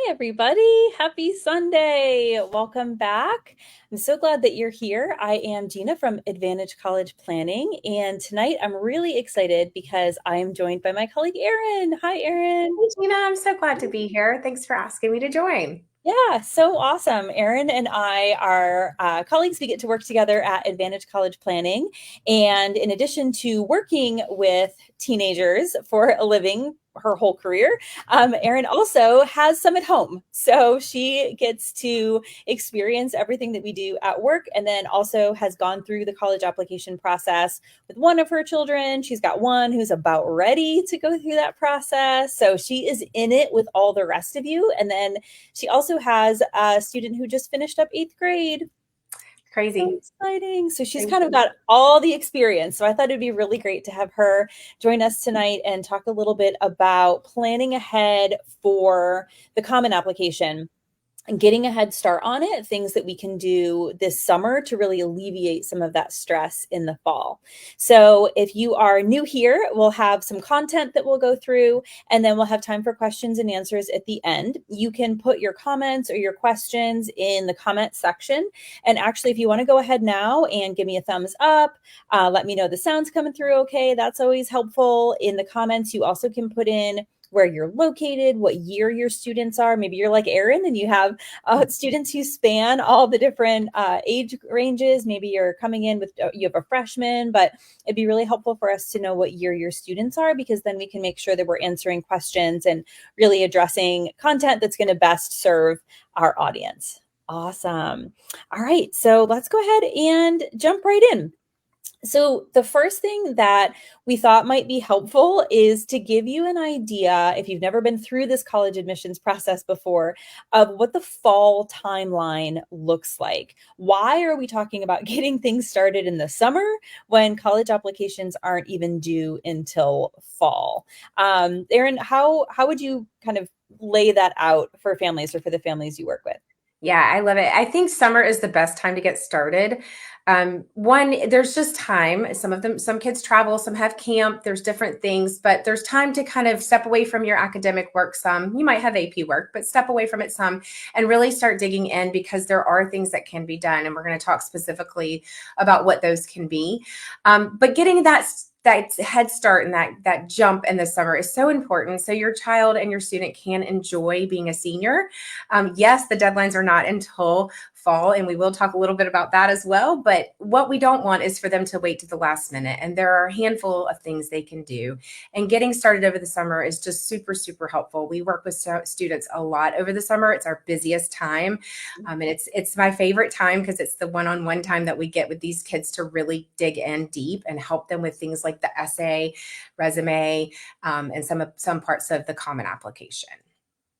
Everybody. Happy Sunday. Welcome back. I'm so glad that you're here. I am Gina from Advantage College Planning, and tonight I'm really excited because I am joined by my colleague Erin. Hi, Erin. Hey, Gina, I'm so glad to be here. Thanks for asking me to join. Yeah, so awesome. Erin and I are colleagues. We get to work together at Advantage College Planning. And in addition to working with teenagers for a living, her whole career, Erin also has some at home. So she gets to experience everything that we do at work and then also has gone through the college application process with one of her children. She's got one who's about ready to go through that process. So she is in it with all the rest of you. And then she also has a student who just finished up eighth grade. So Crazy. exciting. So she's kind of Crazy. got all the experience. So I thought it'd be really great to have her join us tonight and talk a little bit about planning ahead for the Common Application and getting a head start on it, things that we can do this summer to really alleviate some of that stress in the fall. So if you are new here, we'll have some content that we'll go through, and then we'll have time for questions and answers at the end. You can put your comments or your questions in the comment section. And actually, if you want to go ahead now and give me a thumbs up, let me know the sound's coming through okay. That's always helpful. In the comments, you also can put in where you're located, what year your students are. Maybe you're like Erin and you have students who span all the different age ranges. Maybe you're coming in with, you have a freshman, but it'd be really helpful for us to know what year your students are, because then we can make sure that we're answering questions and really addressing content that's going to best serve our audience. Awesome. All right, so let's go ahead and jump right in. So, the first thing that we thought might be helpful is to give you an idea, if you've never been through this college admissions process before, of what the fall timeline looks like. Why are we talking about getting things started in the summer when college applications aren't even due until fall? Erin, how would you kind of lay that out for families or for the families you work with? Yeah, I love it. I think summer is the best time to get started. One, there's just time. Some kids travel, some have camp, there's different things, but there's time to kind of step away from your academic work some. You might have AP work, but step away from it some and really start digging in, because there are things that can be done. And we're going to talk specifically about what those can be. But getting that head start and that jump in the summer is so important, so your child and your student can enjoy being a senior. Yes, the deadlines are not until fall, and we will talk a little bit about that as well. But what we don't want is for them to wait to the last minute. And there are a handful of things they can do. And getting started over the summer is just super, super helpful. We work with students a lot over the summer. It's our busiest time. And it's my favorite time, because it's the one-on-one time that we get with these kids to really dig in deep and help them with things like the essay, resume, and some parts of the Common Application.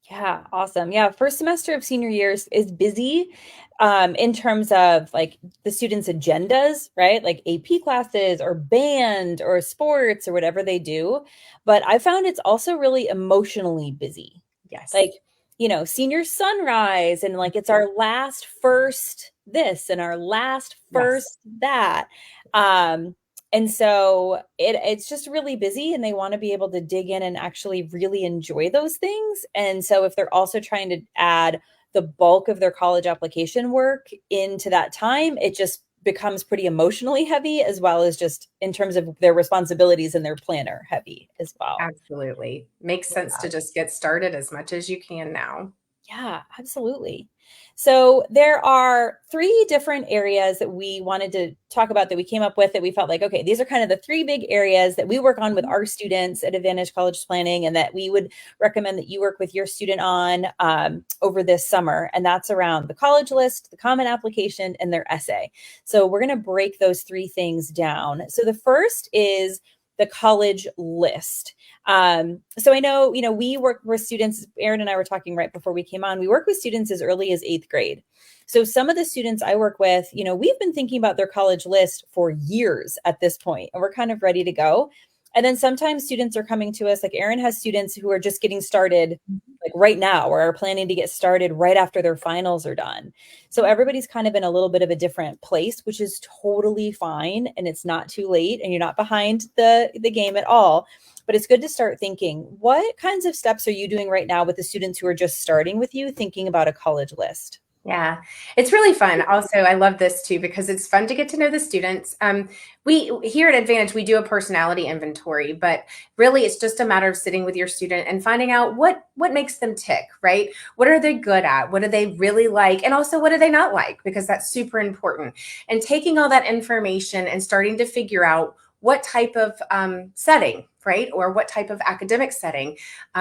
Yeah, awesome. Yeah, first semester of senior years is busy in terms of like the students' agendas, right? Like AP classes or band or sports or whatever they do. But I found it's also really emotionally busy. Yes. Like, senior sunrise, and like it's our last first this and our last Yes. first that. Um, and so it's just really busy, and they want to be able to dig in and actually really enjoy those things. And so if they're also trying to add the bulk of their college application work into that time, it just becomes pretty emotionally heavy, as well as just in terms of their responsibilities and their planner heavy as well. Absolutely. Makes sense Yeah. to just get started as much as you can now. Yeah, absolutely. So there are three different areas that we wanted to talk about, that we came up with, that we felt like, okay, these are kind of the three big areas that we work on with our students at Advantage College Planning, and that we would recommend that you work with your student on over this summer. And that's around the college list, the Common Application, and their essay. So we're going to break those three things down. So the first is the college list. So I know, we work with students. Erin and I were talking right before we came on. We work with students as early as eighth grade. So some of the students I work with, we've been thinking about their college list for years at this point, and we're kind of ready to go. And then sometimes students are coming to us, like Erin has students who are just getting started like right now, or are planning to get started right after their finals are done. So everybody's kind of in a little bit of a different place, which is totally fine. And it's not too late, and you're not behind the game at all. but it's good to start thinking, what kinds of steps are you doing right now with the students who are just starting with you, thinking about a college list? Yeah, it's really fun. Also, I love this too because it's fun to get to know the students. We here at Advantage, we do a personality inventory, but really it's just a matter of sitting with your student and finding out what makes them tick, right? What are they good at? What do they really like? And also what do they not like? Because that's super important. And taking all that information and starting to figure out what type of setting, right? Or what type of academic setting.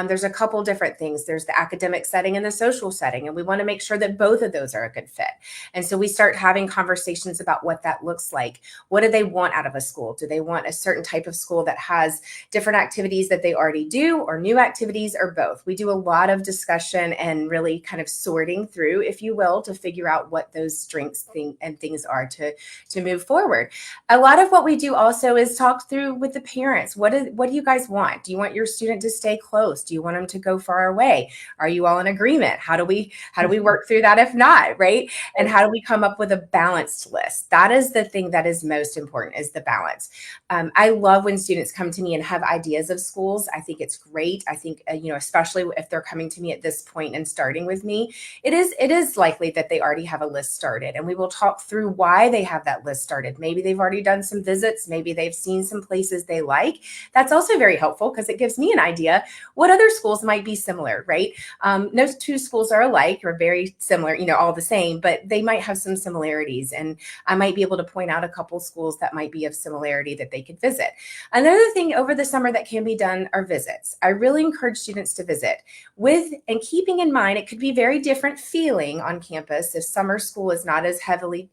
There's a couple different things. There's the academic setting and the social setting, and we want to make sure that both of those are a good fit. And so we start having conversations about what that looks like. What do they want out of a school? Do they want a certain type of school that has different activities that they already do, or new activities, or both? We do a lot of discussion and really kind of sorting through, if you will, to figure out what those strengths and things are to move forward. A lot of what we do also is talk through with the parents. What do you guys want? Do you want your student to stay close? Do you want them to go far away? Are you all in agreement? How do we work through that if not, right? And how do we come up with a balanced list? That is the thing that is most important, is the balance. I love when students come to me and have ideas of schools. I think it's great. I think especially if they're coming to me at this point and starting with me, it is likely that they already have a list started, and we will talk through why they have that list started. Maybe they've already done some visits. Maybe they've seen some places they like. That's also very helpful because it gives me an idea what other schools might be similar, right? No two schools are alike or very similar, all the same, but they might have some similarities. And I might be able to point out a couple schools that might be of similarity that they could visit. Another thing over the summer that can be done are visits. I really encourage students to visit with, and keeping in mind, it could be very different feeling on campus if summer school is not as heavily,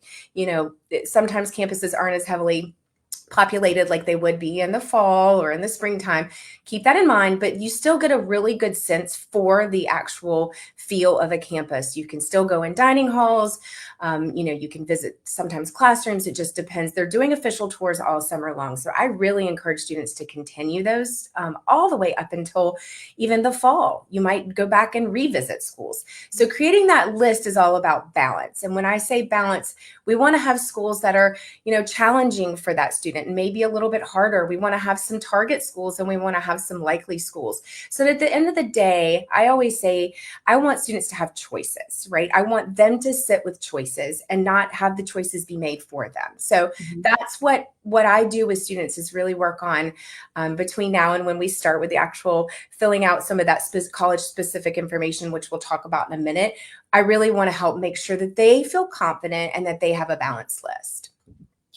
sometimes campuses aren't as heavily populated like they would be in the fall or in the springtime. Keep that in mind, but you still get a really good sense for the actual feel of a campus. You can still go in dining halls. You can visit sometimes classrooms. It just depends. They're doing official tours all summer long. So I really encourage students to continue those all the way up until even the fall. You might go back and revisit schools. So creating that list is all about balance. And when I say balance, we want to have schools that are, challenging for that student and maybe a little bit harder. We want to have some target schools and we want to have some likely schools. So at the end of the day, I always say, I want students to have choices, right? I want them to sit with choices and not have the choices be made for them. So that's what I do with students, is really work on between now and when we start with the actual filling out some of that college specific information, which we'll talk about in a minute. I really want to help make sure that they feel confident and that they have a balanced list.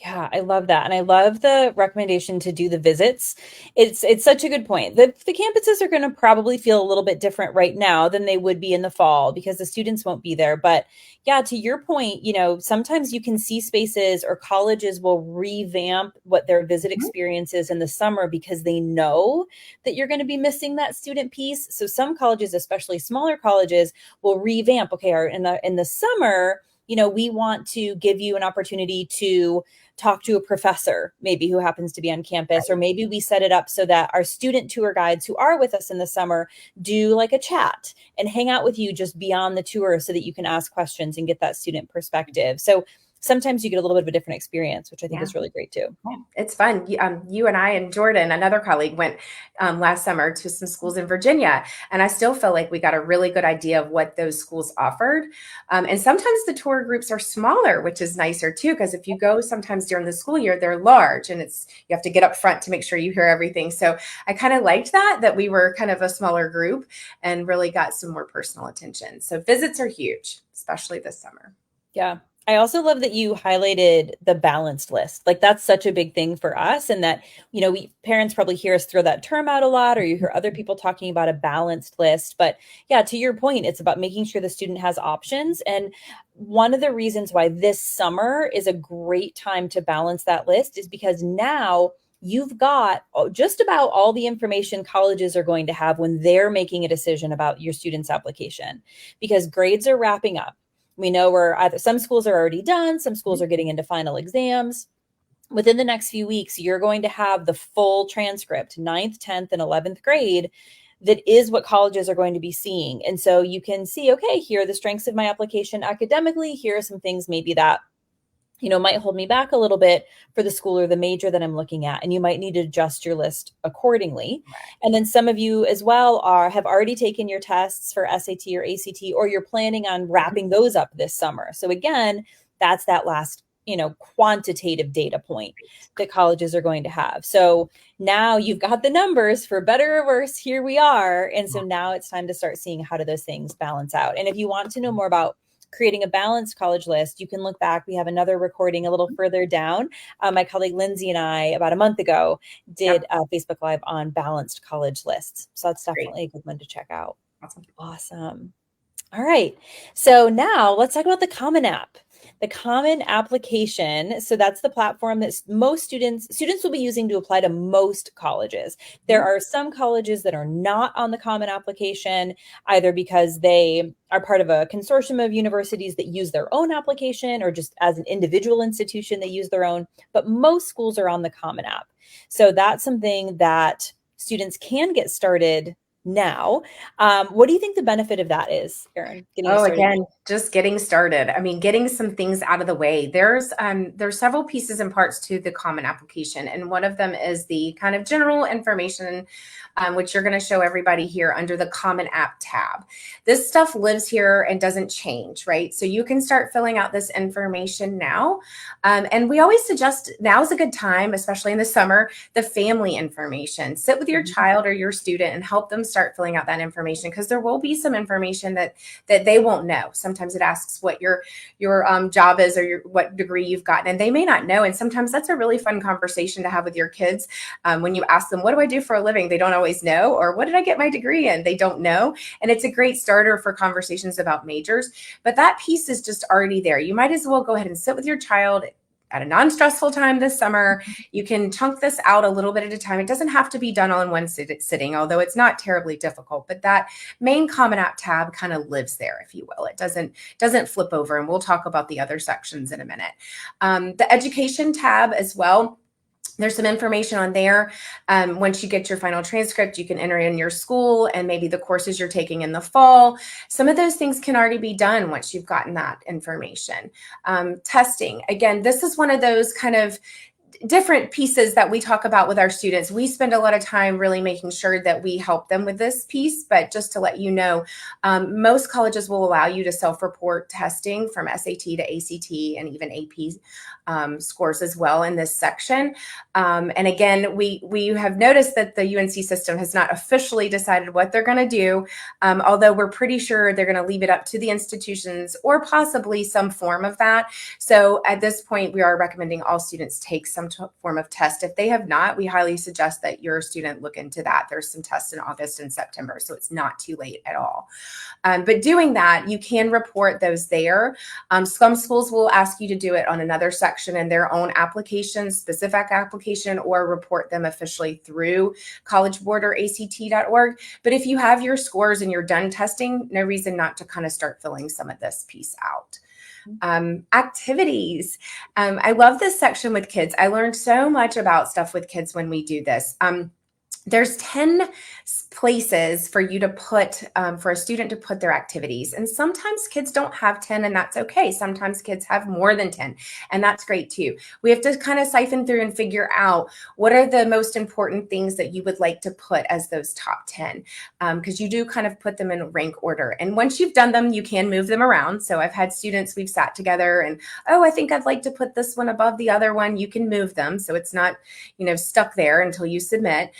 Yeah, I love that. And I love the recommendation to do the visits. It's such a good point. The campuses are going to probably feel a little bit different right now than they would be in the fall because the students won't be there. But yeah, to your point, sometimes you can see spaces or colleges will revamp what their visit experience is in the summer because they know that you're going to be missing that student piece. So some colleges, especially smaller colleges, will revamp. Okay, in the summer, we want to give you an opportunity to talk to a professor, maybe who happens to be on campus, or maybe we set it up so that our student tour guides who are with us in the summer do like a chat and hang out with you just beyond the tour so that you can ask questions and get that student perspective. So sometimes you get a little bit of a different experience, which I think is really great too. Yeah, it's fun. You and I and Jordan, another colleague, went last summer to some schools in Virginia, and I still feel like we got a really good idea of what those schools offered. And sometimes the tour groups are smaller, which is nicer too, because if you go sometimes during the school year, they're large, and you have to get up front to make sure you hear everything. So I kind of liked that we were kind of a smaller group and really got some more personal attention. So visits are huge, especially this summer. Yeah. I also love that you highlighted the balanced list. Like that's such a big thing for us. And that, parents probably hear us throw that term out a lot, or you hear other people talking about a balanced list. But yeah, to your point, it's about making sure the student has options. And one of the reasons why this summer is a great time to balance that list is because now you've got just about all the information colleges are going to have when they're making a decision about your student's application, because grades are wrapping up. We know some schools are already done, some schools are getting into final exams. Within the next few weeks, you're going to have the full transcript, 9th, 10th, and 11th grade. That is what colleges are going to be seeing. And so you can see, okay, here are the strengths of my application academically. Here are some things maybe that might hold me back a little bit for the school or the major that I'm looking at. And you might need to adjust your list accordingly. And then some of you as well have already taken your tests for SAT or ACT, or you're planning on wrapping those up this summer. So again, that's that last, quantitative data point that colleges are going to have. So now you've got the numbers, for better or worse, here we are. And so now it's time to start seeing how do those things balance out. And if you want to know more about creating a balanced college list, you can look back. We have another recording a little further down. My colleague Lindsay and I, about a month ago, did a Facebook Live on balanced college lists. So that's definitely a good one to check out. Awesome. All right. So now let's talk about the Common App. The Common application. So that's the platform that most students will be using to apply to most colleges. There are some colleges that are not on the Common application, either because they are part of a consortium of universities that use their own application, or just as an individual institution, they use their own. But most schools are on the Common App. So that's something that students can get started now. What do you think the benefit of that is, Erin? Again, just getting started. I mean, getting some things out of the way. There's several pieces and parts to the Common application, and one of them is the kind of general information, which you're going to show everybody here under the Common App tab. This stuff lives here and doesn't change, right? So you can start filling out this information now. And we always suggest now's a good time, especially in the summer, the family information. Sit with your child or your student and help them start filling out that information, because there will be some information that they won't know. Sometimes it asks what your job is, or what degree you've gotten, and they may not know. And sometimes that's a really fun conversation to have with your kids. When you ask them, what do I do for a living? They don't always know. Or what did I get my degree in? They don't know. And it's a great starter for conversations about majors. But that piece is just already there. You might as well go ahead and sit with your child at a non-stressful time this summer. You can chunk this out a little bit at a time. It doesn't have to be done all in one sitting, although it's not terribly difficult. But that main Common App tab kind of lives there, if you will. It doesn't flip over, and we'll talk about the other sections in a minute. The education tab as well. There's some information on there. Once you get your final transcript, you can enter in your school and maybe the courses you're taking in the fall. Some of those things can already be done once you've gotten that information. Testing. Again, this is one of those kind of different pieces that we talk about with our students. We spend a lot of time really making sure that we help them with this piece. But just to let you know, most colleges will allow you to self-report testing from SAT to ACT and even AP scores as well in this section. And again, we have noticed that the UNC system has not officially decided what they're going to do, although we're pretty sure they're going to leave it up to the institutions, or possibly some form of that. So at this point, we are recommending all students take some form of test. If they have not, we highly suggest that your student look into that. There's some tests in August and September, so it's not too late at all. But doing that, you can report those there. Some schools will ask you to do it on another section in their own application, specific application, or report them officially through College Board or ACT.org. But if you have your scores and you're done testing, no reason not to kind of start filling some of this piece out. Activities. I love this section with kids. I learned so much about stuff with kids when we do this. There's 10 places for you to put, for a student to put their activities. And sometimes kids don't have 10, and that's okay. Sometimes kids have more than 10, and that's great too. We have to kind of siphon through and figure out what are the most important things that you would like to put as those top 10, because you do kind of put them in rank order. And once you've done them, you can move them around. So I've had students, we've sat together and, oh, I think I'd like to put this one above the other one. You can move them. So it's not, stuck there until you submit.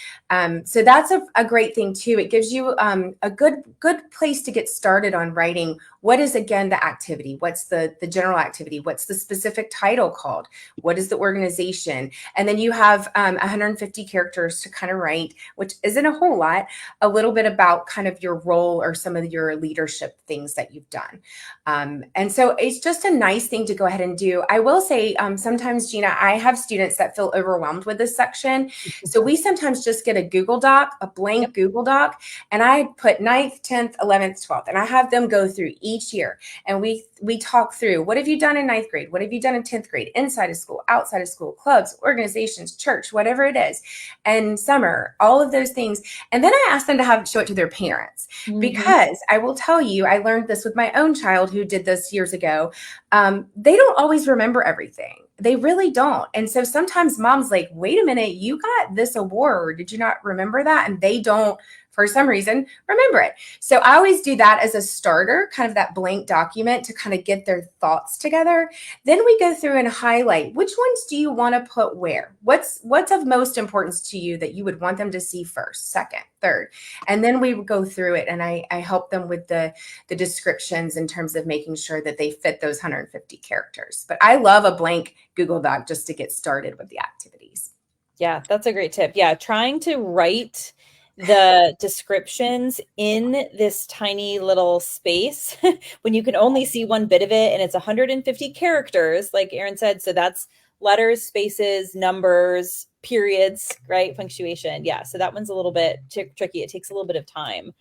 So that's a great thing too. It gives you a good place to get started on writing. What is, again, the activity? What's the general activity? What's the specific title called? What is the organization? And then you have 150 characters to kind of write, which isn't a whole lot, a little bit about kind of your role or some of your leadership things that you've done. And so it's just a nice thing to go ahead and do. I will say sometimes, Gina, I have students that feel overwhelmed with this section. So we sometimes just get a Google Doc, a blank Google Doc, and I put 9th, 10th, 11th, 12th, and I have them go through each year, and we talk through, what have you done in ninth grade? What have you done in 10th grade? Inside of school, outside of school, clubs, organizations, church, whatever it is, and summer, all of those things. And then I ask them to show it to their parents, Mm-hmm. because I will tell you, I learned this with my own child who did this years ago. They don't always remember everything. They really don't. And so sometimes mom's like, wait a minute, you got this award. Did you not remember that? And they don't, for some reason, remember it. So I always do that as a starter, kind of that blank document to kind of get their thoughts together. Then we go through and highlight, which ones do you want to put where? What's of most importance to you that you would want them to see first, second, third? And then we go through it, and I help them with the descriptions in terms of making sure that they fit those 150 characters. But I love a blank Google Doc just to get started with the activities. Yeah, that's a great tip. Yeah, trying to write the descriptions in this tiny little space when you can only see one bit of it, and it's 150 characters, like Erin said. So that's letters, spaces, numbers, periods, right? Punctuation. Yeah, so that one's a little bit tricky. It takes a little bit of time.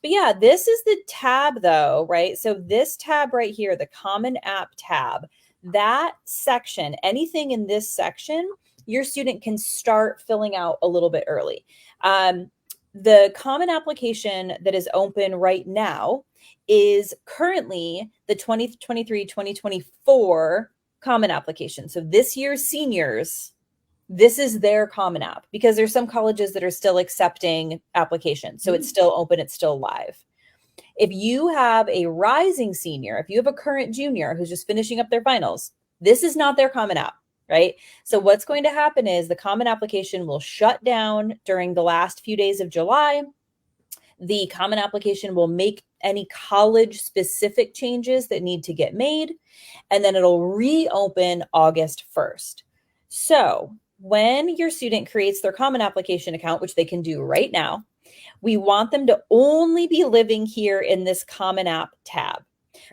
But yeah, this is the tab though, right? So this tab right here, the Common App tab, that section, anything in this section, your student can start filling out a little bit early. The Common application that is open right now is currently the 2023-2024 Common application. So this year's seniors, this is their Common App, because there's some colleges that are still accepting applications. So it's still open, it's still live. If you have a rising senior, if you have a current junior who's just finishing up their finals, this is not their Common App, right? So what's going to happen is the Common application will shut down during the last few days of July. The Common application will make any college specific changes that need to get made, and then it'll reopen August 1st. So when your student creates their Common application account, which they can do right now, we want them to only be living here in this Common App tab,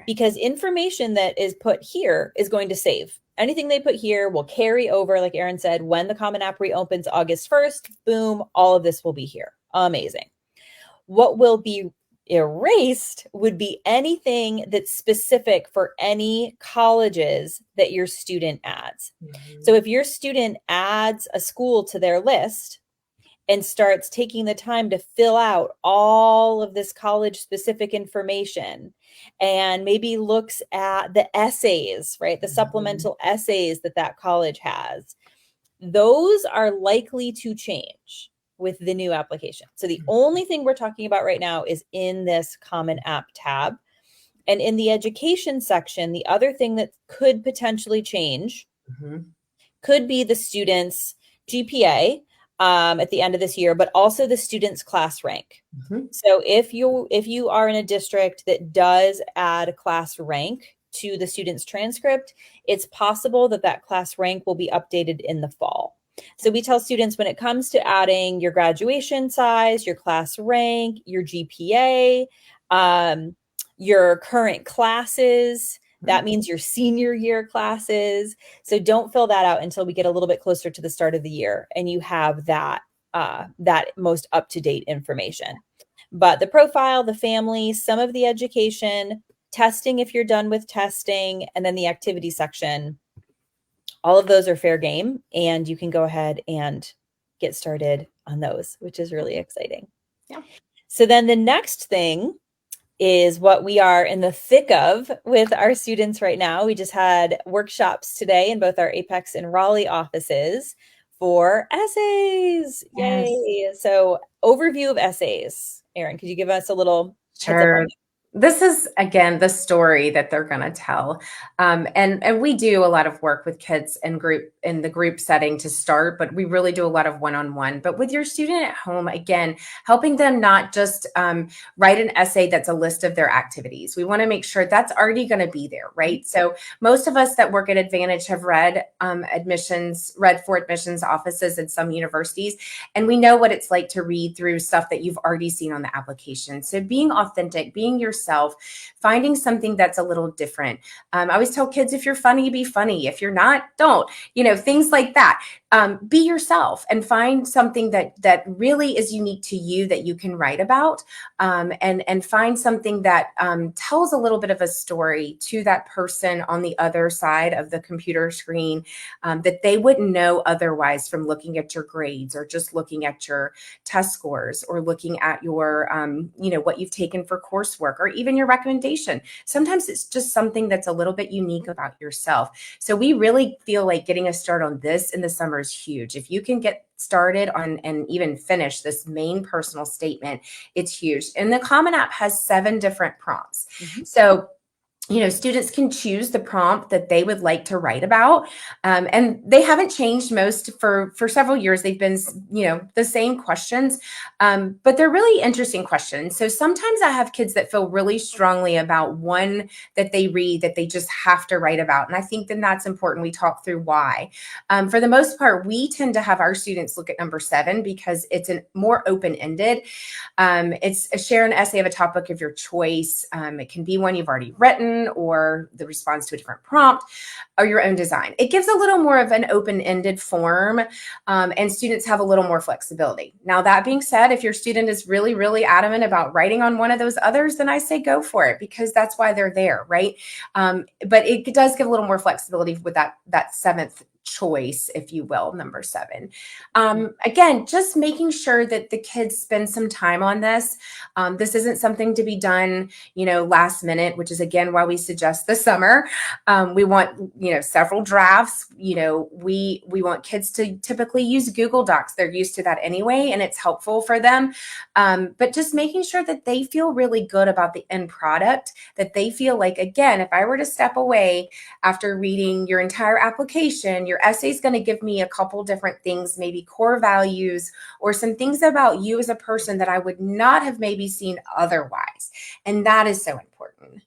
because information that is put here is going to save. Anything they put here will carry over, like Erin said, when the Common App reopens August 1st, boom, all of this will be here. Amazing. What will be erased would be anything that's specific for any colleges that your student adds. Mm-hmm. So if your student adds a school to their list and starts taking the time to fill out all of this college specific information, and maybe looks at the essays, right? The supplemental essays that college has, those are likely to change with the new application. So the only thing we're talking about right now is in this Common App tab. And in the education section, the other thing that could potentially change could be the student's GPA at the end of this year, but also the student's class rank. So if you are in a district that does add a class rank to the student's transcript, it's possible that class rank will be updated in the fall. So we tell students, when it comes to adding your graduation size, your class rank, your GPA, your current classes, that means your senior year classes. So don't fill that out until we get a little bit closer to the start of the year and you have that most up-to-date information. But the profile, the family, some of the education, testing if you're done with testing, and then the activity section, all of those are fair game, and you can go ahead and get started on those, which is really exciting. Yeah. So then the next thing is what we are in the thick of with our students right now. We just had workshops today in both our Apex and Raleigh offices for essays. Yes. Yay. So overview of essays. Erin, could you give us a little heads up on that? This is, again, the story that they're going to tell. And we do a lot of work with kids in the group setting to start, but we really do a lot of one-on-one. But with your student at home, again, helping them not just write an essay that's a list of their activities. We want to make sure that's already going to be there, right? So most of us that work at Advantage have read for admissions offices at some universities, and we know what it's like to read through stuff that you've already seen on the application. So being authentic, being yourself, yourself, finding something that's a little different. I always tell kids, if you're funny, be funny. If you're not, don't, things like that. Be yourself and find something that really is unique to you that you can write about, and find something that tells a little bit of a story to that person on the other side of the computer screen, that they wouldn't know otherwise from looking at your grades or just looking at your test scores or looking at your, what you've taken for coursework or even your recommendation. Sometimes it's just something that's a little bit unique about yourself. So we really feel like getting a start on this in the summer is huge. If you can get started on and even finish this main personal statement, it's huge. And the Common App has 7 different prompts. Mm-hmm. So students can choose the prompt that they would like to write about. And they haven't changed most for several years. They've been, the same questions, but they're really interesting questions. So sometimes I have kids that feel really strongly about one that they read that they just have to write about. And I think then that's important. We talk through why. For the most part, we tend to have our students look at number 7 because it's more open-ended. It's share an essay of a topic of your choice. It can be one you've already written, or the response to a different prompt, or your own design. It gives a little more of an open-ended form, and students have a little more flexibility. Now, that being said, if your student is really, really adamant about writing on one of those others, then I say go for it, because that's why they're there, right? But it does give a little more flexibility with that 7th choice, if you will, number 7. Again, just making sure that the kids spend some time on this. This isn't something to be done, last minute, which is again why we suggest the summer. We want, several drafts. We want kids to typically use Google Docs. They're used to that anyway, and it's helpful for them. But just making sure that they feel really good about the end product, that they feel like, again, if I were to step away after reading your entire application, your essay is going to give me a couple different things, maybe core values or some things about you as a person that I would not have maybe seen otherwise. And that is so important.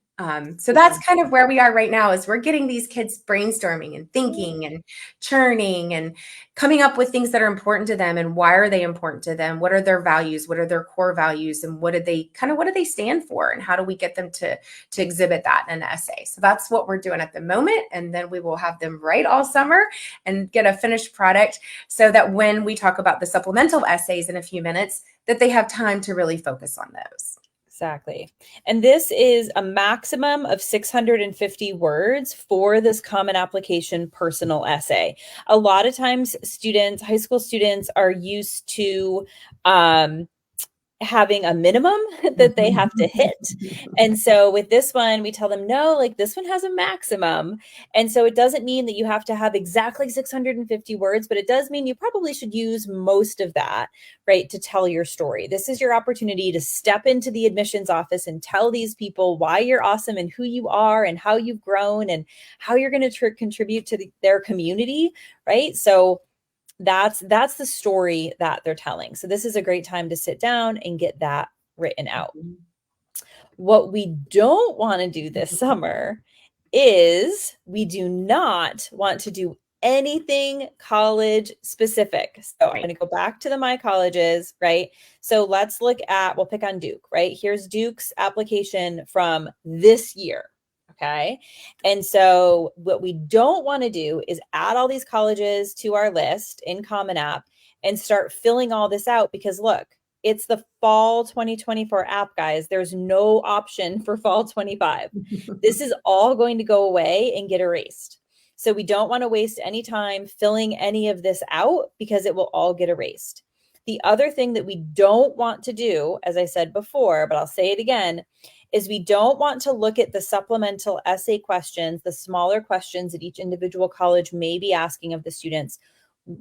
So that's kind of where we are right now, is we're getting these kids brainstorming and thinking and churning and coming up with things that are important to them, and why are they important to them? What are their values? What are their core values? And what do they stand for? And how do we get them to exhibit that in an essay? So that's what we're doing at the moment. And then we will have them write all summer and get a finished product, so that when we talk about the supplemental essays in a few minutes, that they have time to really focus on those. Exactly. And this is a maximum of 650 words for this Common Application personal essay. A lot of times high school students are used to having a minimum that they have to hit. And so with this one, we tell them, no, like this one has a maximum. And so it doesn't mean that you have to have exactly 650 words, but it does mean you probably should use most of that, right, to tell your story. This is your opportunity to step into the admissions office and tell these people why you're awesome and who you are and how you've grown and how you're going to contribute to their community, right? So that's the story that they're telling. So this is a great time to sit down and get that written out. What we don't want to do this summer is we do not want to do anything college specific. So I'm going to go back to my colleges, right? So let's we'll pick on Duke, right? Here's Duke's application from this year. Okay. And so what we don't want to do is add all these colleges to our list in Common App and start filling all this out, because look, it's the fall 2024 app, guys. There's no option for fall 25. This is all going to go away and get erased. So we don't want to waste any time filling any of this out, because it will all get erased. The other thing that we don't want to do, as I said before, but I'll say it again, is we don't want to look at the supplemental essay questions, the smaller questions that each individual college may be asking of the students.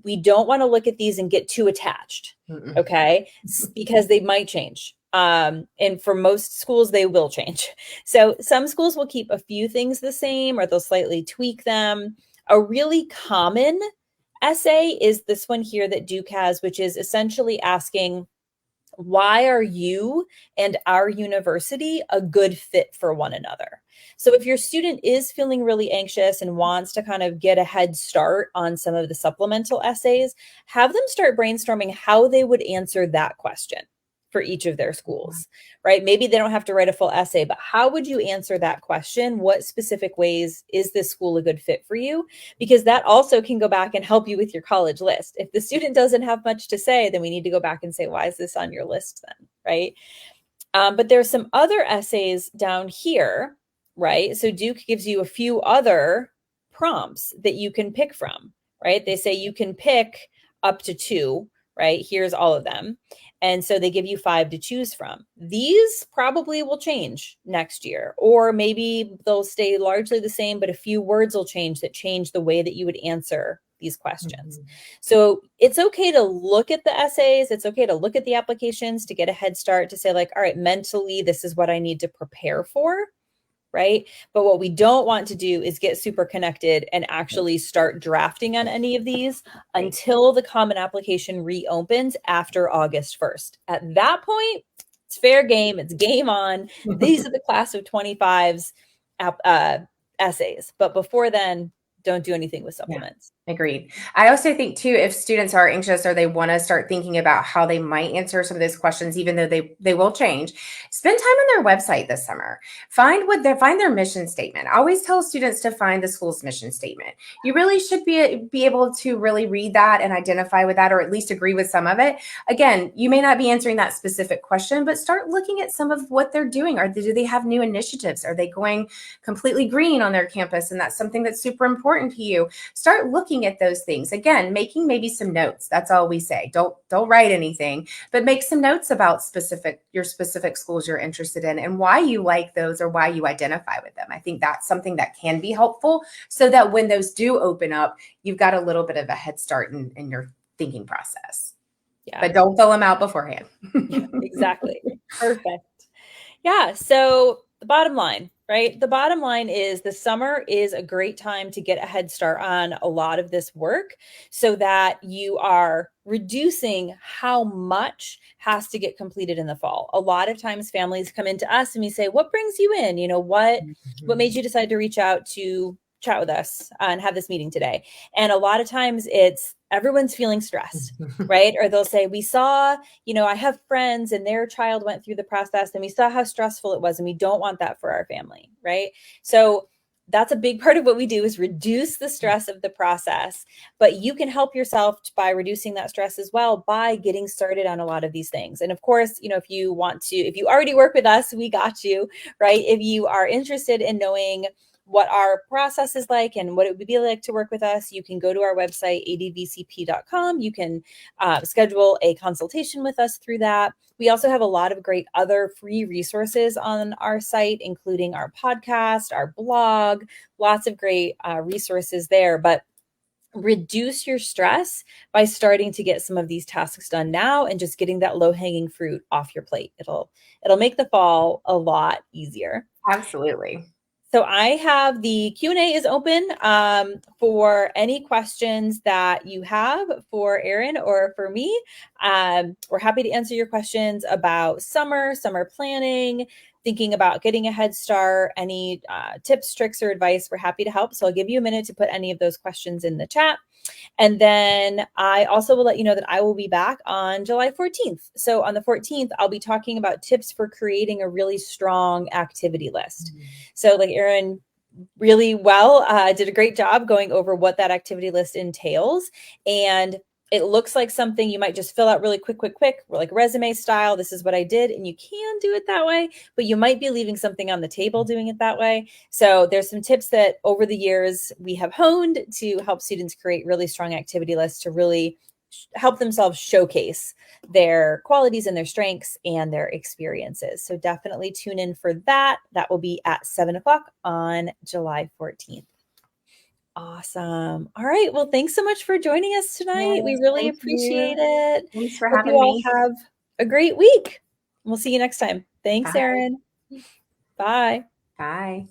We don't want to look at these and get too attached, okay? Because they might change. And for most schools, they will change. So some schools will keep a few things the same, or they'll slightly tweak them. A really common essay is this one here that Duke has, which is essentially asking, why are you and our university a good fit for one another? So if your student is feeling really anxious and wants to kind of get a head start on some of the supplemental essays, have them start brainstorming how they would answer that question for each of their schools, right? Maybe they don't have to write a full essay, but how would you answer that question? What specific ways is this school a good fit for you? Because that also can go back and help you with your college list. If the student doesn't have much to say, then we need to go back and say, why is this on your list then, right? But there's some other essays down here, right? So Duke gives you a few other prompts that you can pick from, right? They say you can pick up to 2, right? Here's all of them. And so they give you 5 to choose from. These probably will change next year, or maybe they'll stay largely the same, but a few words will change that change the way that you would answer these questions. So it's okay to look at the essays. It's okay to look at the applications to get a head start, to say like, all right, mentally, this is what I need to prepare for. Right. But what we don't want to do is get super connected and actually start drafting on any of these until the Common Application reopens after August 1st. At that point, it's fair game. It's game on. These are the class of 25's essays. But before then, don't do anything with supplements. Agreed. I also think too, if students are anxious or they want to start thinking about how they might answer some of those questions, even though they will change, spend time on their website this summer. Find their mission statement. I always tell students to find the school's mission statement. You really should be able to really read that and identify with that, or at least agree with some of it. Again, you may not be answering that specific question, but start looking at some of what they're doing. Do they have new initiatives? Are they going completely green on their campus? And that's something that's super important to you. Start looking at those things. Again, making maybe some notes. That's all we say. Don't write anything, but make some notes about your specific schools you're interested in and why you like those or why you identify with them. I think that's something that can be helpful, so that when those do open up, you've got a little bit of a head start in your thinking process. Yeah. But don't fill them out beforehand. Yeah, exactly. Perfect. Yeah. So the bottom line, right? The bottom line is the summer is a great time to get a head start on a lot of this work, so that you are reducing how much has to get completed in the fall. A lot of times families come into us and we say, what brings you in? You know, what made you decide to reach out to chat with us and have this meeting today? And a lot of times it's everyone's feeling stressed, right? Or they'll say, we saw, I have friends and their child went through the process and we saw how stressful it was and we don't want that for our family, right? So that's a big part of what we do, is reduce the stress of the process. But you can help yourself by reducing that stress as well by getting started on a lot of these things. And of course, if you already work with us, we got you, right? If you are interested in knowing what our process is like and what it would be like to work with us, you can go to our website, advcp.com. You can schedule a consultation with us through that. We also have a lot of great other free resources on our site, including our podcast, our blog, lots of great resources there. But reduce your stress by starting to get some of these tasks done now and just getting that low-hanging fruit off your plate. It'll make the fall a lot easier. Absolutely. So I have the Q&A is open for any questions that you have for Erin or for me. We're happy to answer your questions about summer planning, thinking about getting a head start, any tips, tricks, or advice. We're happy to help. So I'll give you a minute to put any of those questions in the chat. And then I also will let you know that I will be back on July 14th. So on the 14th, I'll be talking about tips for creating a really strong activity list. So like Erin really did a great job going over what that activity list entails. And it looks like something you might just fill out really quick, like resume style. This is what I did. And you can do it that way, but you might be leaving something on the table doing it that way. So there's some tips that over the years we have honed to help students create really strong activity lists to really help themselves showcase their qualities and their strengths and their experiences. So definitely tune in for that. That will be at 7:00 on July 14th. Awesome. All right. Well, thanks so much for joining us tonight. Yes, we really appreciate it. Thanks for Hope having you all me. have a great week. We'll see you next time. Thanks, Bye. Erin. Bye. Bye.